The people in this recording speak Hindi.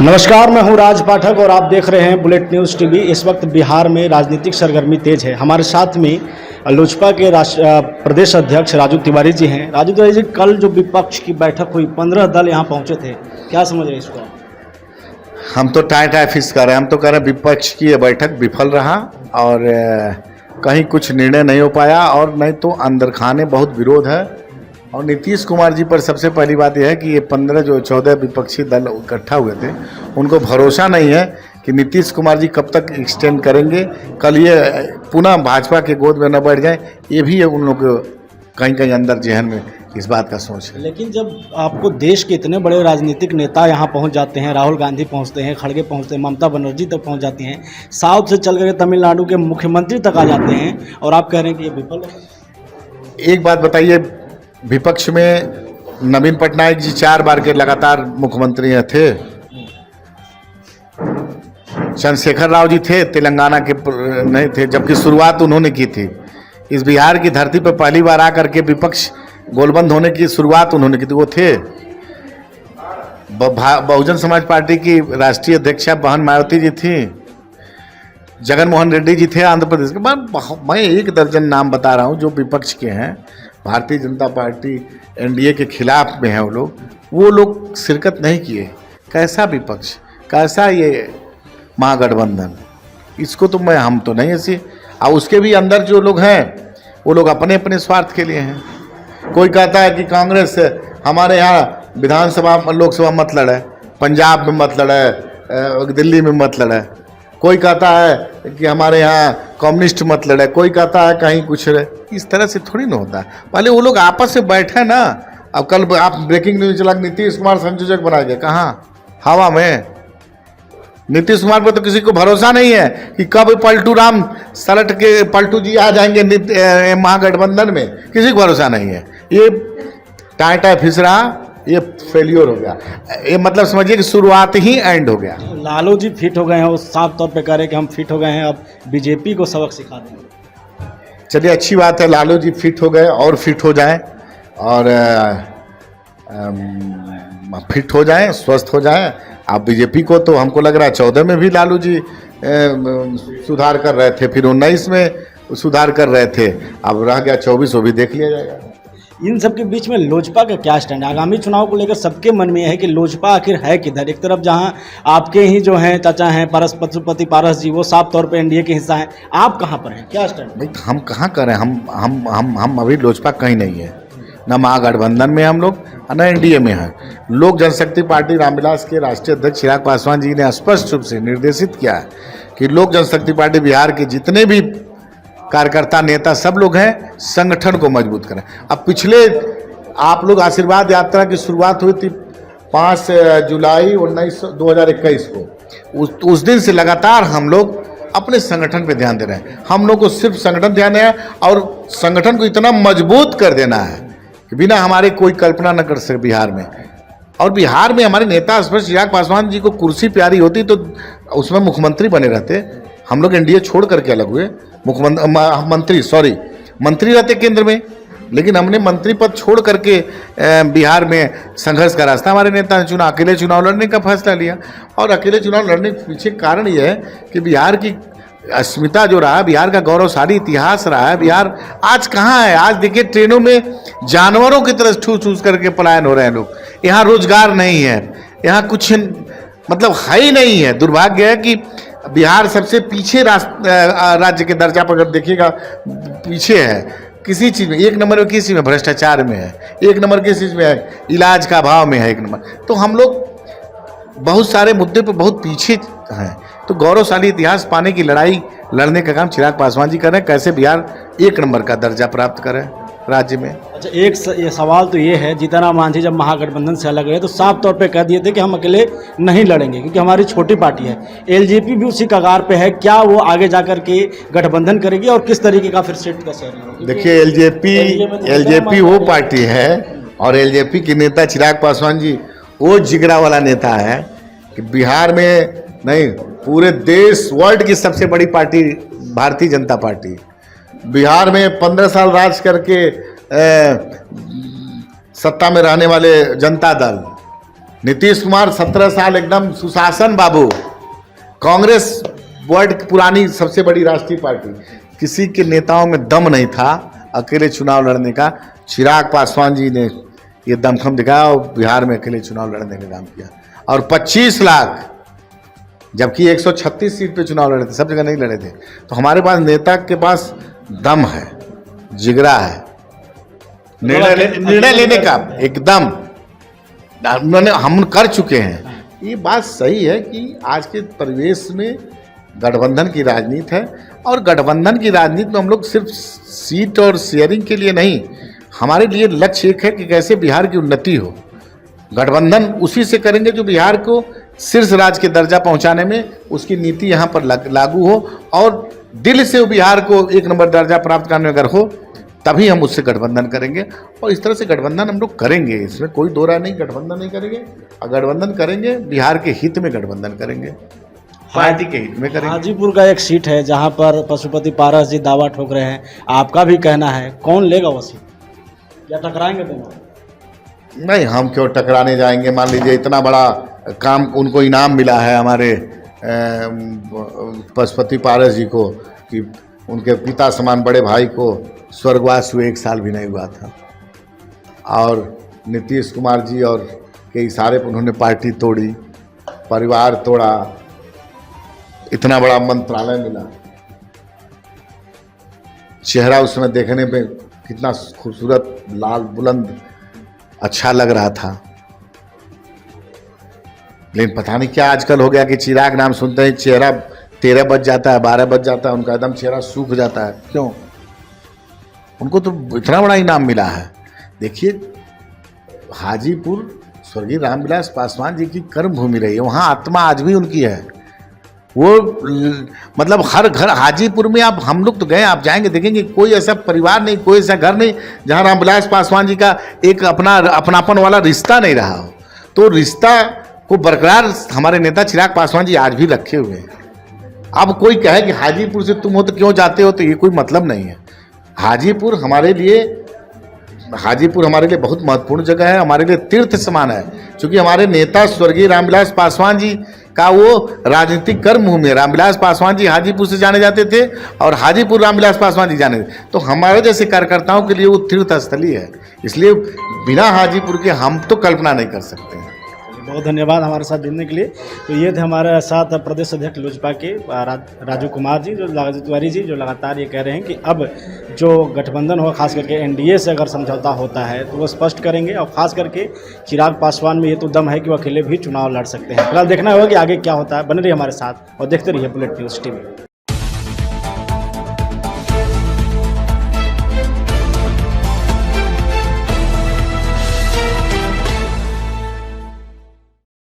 नमस्कार, मैं हूं राज पाठक और आप देख रहे हैं बुलेट न्यूज़ टीवी। इस वक्त बिहार में राजनीतिक सरगर्मी तेज है। हमारे साथ में लोजपा के प्रदेश अध्यक्ष राजू तिवारी जी हैं। राजू तिवारी जी, कल जो विपक्ष की बैठक हुई, 15 दल यहां पहुंचे थे, क्या समझ रहे हैं इसको? हम तो टाई फिक्स कर रहे हैं। हम तो कह रहे हैं विपक्ष की यह बैठक विफल रहा और कहीं कुछ निर्णय नहीं हो पाया, और नहीं तो अंदर खाने बहुत विरोध है। और नीतीश कुमार जी पर सबसे पहली बात यह है कि ये 14 विपक्षी दल इकट्ठा हुए थे, उनको भरोसा नहीं है कि नीतीश कुमार जी कब तक एक्सटेंड करेंगे। कल ये पुनः भाजपा के गोद में न बैठ जाए, ये भी उन लोग कहीं कहीं अंदर जहन में इस बात का सोच है। लेकिन जब आपको देश के इतने बड़े राजनीतिक नेता यहाँ पहुँच जाते हैं, राहुल गांधी पहुँचते हैं, खड़गे पहुँचते हैं, ममता बनर्जी तक पहुँच जाती हैं, साउथ से चल करके तमिलनाडु के मुख्यमंत्री तक आ जाते हैं, और आप कह रहे हैं कि ये विफल है। एक बात बताइए, विपक्ष में नवीन पटनायक जी 4 बार के लगातार मुख्यमंत्री थे। चंद्रशेखर राव जी थे, तेलंगाना के नहीं थे, जबकि शुरुआत उन्होंने की थी। इस बिहार की धरती पर पहली बार आकर के विपक्ष गोलबंद होने की शुरुआत उन्होंने की थी, वो थे। बहुजन समाज पार्टी की राष्ट्रीय अध्यक्षा बहन मायावती जी थी, जगन मोहन रेड्डी जी थे आंध्र प्रदेश के। मैं 1 दर्जन नाम बता रहा हूँ जो विपक्ष के हैं। भारतीय जनता पार्टी एनडीए के खिलाफ में है, वो लोग शिरकत नहीं किए। कैसा विपक्ष, कैसा ये महागठबंधन, इसको तो हम तो नहीं ऐसी। और उसके भी अंदर जो लोग हैं वो लोग अपने अपने स्वार्थ के लिए हैं। कोई कहता है कि कांग्रेस हमारे यहाँ विधानसभा लोकसभा मत लड़े, पंजाब में मत लड़े, दिल्ली में मत लड़े। कोई कहता है कि हमारे यहाँ कम्युनिस्ट मत लड़े, कोई कहता है कहीं कुछ रहे। इस तरह से थोड़ी ना होता है। पहले वो लोग आपस में बैठे ना। अब कल आप ब्रेकिंग न्यूज चला, नीतीश कुमार संयोजक बनाए गए, कहाँ? हवा में। नीतीश कुमार पर तो किसी को भरोसा नहीं है कि कब पलटू राम सलट के पलटू जी आ जाएंगे महागठबंधन में, किसी को भरोसा नहीं है। ये टाई फिस रहा, ये फेलियर हो गया। ये मतलब समझिए कि शुरुआत ही एंड हो गया। लालू जी फिट हो गए हैं, वो साफ तौर पे कह रहे हैं कि हम फिट हो गए हैं, अब बीजेपी को सबक सिखा देंगे। चलिए, अच्छी बात है, लालू जी फिट हो गए और फिट हो जाएं, और फिट हो जाएं, स्वस्थ हो जाएं। आप बीजेपी को तो हमको लग रहा है 14 में भी लालू जी सुधार कर रहे थे, फिर 19 में सुधार कर रहे थे, अब रह गया 24, वो भी देख लिया जाएगा। इन सब के बीच में लोजपा का क्या स्टैंड है? आगामी चुनाव को लेकर सबके मन में है कि लोजपा आखिर है किधर। एक तरफ जहां आपके ही जो हैं चाचा हैं पशुपति पारस जी, वो साफ तौर पे एनडीए के हिस्सा हैं, आप कहां पर हैं, क्या स्टैंड? भाई, हम कहाँ करें, हम अभी लोजपा कहीं नहीं है, न महागठबंधन में हम लोग, न एनडीए में है। लोक जनशक्ति पार्टी रामविलास के राष्ट्रीय अध्यक्ष चिराग पासवान जी ने स्पष्ट रूप से निर्देशित किया है कि लोक जनशक्ति पार्टी बिहार के जितने भी कार्यकर्ता नेता सब लोग हैं, संगठन को मजबूत करें। अब पिछले आप लोग आशीर्वाद यात्रा की शुरुआत हुई थी 5 जुलाई 2021 को। उस दिन से लगातार हम लोग अपने संगठन पे ध्यान दे रहे हैं। हम लोग को सिर्फ संगठन ध्यान देना है, और संगठन को इतना मजबूत कर देना है कि बिना हमारे कोई कल्पना न कर सके बिहार में। और बिहार में हमारे नेता स्पष्ट, चिराग पासवान जी को कुर्सी प्यारी होती तो उसमें मुख्यमंत्री बने रहते। हम लोग एनडीए छोड़ करके अलग हुए, मंत्री रहते केंद्र में, लेकिन हमने मंत्री पद छोड़ करके बिहार में संघर्ष का रास्ता हमारे नेता ने चुना, अकेले चुनाव लड़ने का फैसला लिया। और अकेले चुनाव लड़ने के पीछे कारण यह है कि बिहार की अस्मिता जो रहा, बिहार का गौरवशाली इतिहास रहा है। बिहार आज कहाँ है? आज देखिए, ट्रेनों में जानवरों की तरह ठूस ठूस करके पलायन हो रहे हैं लोग। यहाँ रोजगार नहीं है, यहाँ कुछ मतलब है ही नहीं है। दुर्भाग्य है कि बिहार सबसे पीछे राज्य के दर्जा पर अगर देखिएगा, पीछे है किसी चीज़ में। 1 नंबर में किस चीज़ में? भ्रष्टाचार में है। 1 नंबर किस चीज़ में है? इलाज का अभाव में है 1 नंबर। तो हम लोग बहुत सारे मुद्दे पर बहुत पीछे हैं। तो गौरवशाली इतिहास पाने की लड़ाई लड़ने का काम चिराग पासवान जी कर रहे हैं। कैसे बिहार 1 नंबर का दर्जा प्राप्त करें राज्य में। अच्छा, ये सवाल तो ये है, जीतनराम मांझी जब महागठबंधन से अलग रहे तो साफ तौर पे कह दिए थे कि हम अकेले नहीं लड़ेंगे क्योंकि हमारी छोटी पार्टी है। एलजेपी भी उसी कगार पे है, क्या वो आगे जाकर के गठबंधन करेगी और किस तरीके का फिर सीट का शेयर? देखिए, एलजेपी वो पार्टी है, और एलजेपी के नेता चिराग पासवान जी वो जिगरा वाला नेता है कि बिहार में नहीं, पूरे देश वर्ल्ड की सबसे बड़ी पार्टी भारतीय जनता पार्टी। बिहार में 15 साल राज करके सत्ता में रहने वाले जनता दल, नीतीश कुमार 17 साल एकदम सुशासन बाबू। कांग्रेस वर्ल्ड की पुरानी सबसे बड़ी राष्ट्रीय पार्टी, किसी के नेताओं में दम नहीं था अकेले चुनाव लड़ने का। चिराग पासवान जी ने ये दमखम दिखाया और बिहार में अकेले चुनाव लड़ने का काम किया, और 25 लाख, जबकि 136 सीट पे चुनाव लड़े थे, सब जगह नहीं लड़े थे। तो हमारे पास नेता के पास दम है, जिगरा है, निर्णय लेने का एकदम उन्होंने हम कर चुके हैं। ये बात सही है कि आज के परिवेश में गठबंधन की राजनीति है, और गठबंधन की राजनीति में हम लोग सिर्फ सीट और शेयरिंग के लिए नहीं, हमारे लिए लक्ष्य एक है कि कैसे बिहार की उन्नति हो। गठबंधन उसी से करेंगे जो बिहार को शीर्ष राज्य के दर्जा पहुंचाने में उसकी नीति यहाँ पर लागू हो, और दिल से बिहार को एक नंबर दर्जा प्राप्त करने अगर हो तभी हम उससे गठबंधन करेंगे। और इस तरह से गठबंधन हम लोग करेंगे, इसमें कोई दो राय नहीं, गठबंधन नहीं करेंगे। और गठबंधन करेंगे बिहार के हित में गठबंधन करेंगे, पार्टी के हित में करेंगे। हाजीपुर का एक सीट है जहां पर पशुपति पारस जी दावा ठोक रहे हैं, आपका भी कहना है, कौन लेगा वो सीट, या टकराएंगे दोनों? नहीं, हम क्यों टकराने जाएंगे। मान लीजिए इतना बड़ा काम उनको इनाम मिला है हमारे पशुपति पारस जी को कि उनके पिता समान बड़े भाई को स्वर्गवास हुए 1 साल भी नहीं हुआ था, और नीतीश कुमार जी और के इशारे पर उन्होंने पार्टी तोड़ी, परिवार तोड़ा, इतना बड़ा मंत्रालय मिला, चेहरा उस समय देखने में कितना खूबसूरत, लाल, बुलंद, अच्छा लग रहा था। लेकिन पता नहीं क्या आजकल हो गया कि चिराग नाम सुनते ही चेहरा 13 बज जाता है, 12 बज जाता है, उनका एकदम चेहरा सूख जाता है। क्यों? उनको तो इतना बड़ा इनाम मिला है। देखिए, हाजीपुर स्वर्गीय रामविलास पासवान जी की कर्म भूमि रही है, वहाँ आत्मा आज भी उनकी है। वो मतलब हर घर हाजीपुर में, आप हम लोग तो गए, आप जाएंगे देखेंगे कोई ऐसा परिवार नहीं, कोई ऐसा घर नहीं जहाँ रामविलास पासवान जी का एक अपनापन वाला रिश्ता नहीं रहा हो। तो रिश्ता को बरकरार हमारे नेता चिराग पासवान जी आज भी रखे हुए हैं। अब कोई कहे कि हाजीपुर से तुम हो तो क्यों जाते हो, तो ये कोई मतलब नहीं है। हाजीपुर हमारे लिए बहुत महत्वपूर्ण जगह है, हमारे लिए तीर्थ समान है, क्योंकि हमारे नेता स्वर्गीय रामविलास पासवान जी का वो राजनीतिक कर्म भूमि है। रामविलास पासवान जी हाजीपुर से जाने जाते थे और हाजीपुर रामविलास पासवान जी जाने, तो हमारे जैसे कार्यकर्ताओं के लिए वो तीर्थ स्थली है। इसलिए बिना हाजीपुर के हम तो कल्पना नहीं कर सकते हैं। बहुत धन्यवाद हमारे साथ जुड़ने के लिए। तो ये थे हमारे साथ प्रदेश अध्यक्ष लोजपा के राजू कुमार जी, राजू तिवारी जी, जो लगातार ये कह रहे हैं कि अब जो गठबंधन होगा, खास करके एनडीए से अगर समझौता होता है तो वो स्पष्ट करेंगे, और खास करके चिराग पासवान में ये तो दम है कि वो अकेले भी चुनाव लड़ सकते हैं। फिलहाल देखना होगा कि आगे क्या होता है। बने रहिए हमारे साथ और देखते रहिए बुलेट न्यूज़ टीवी।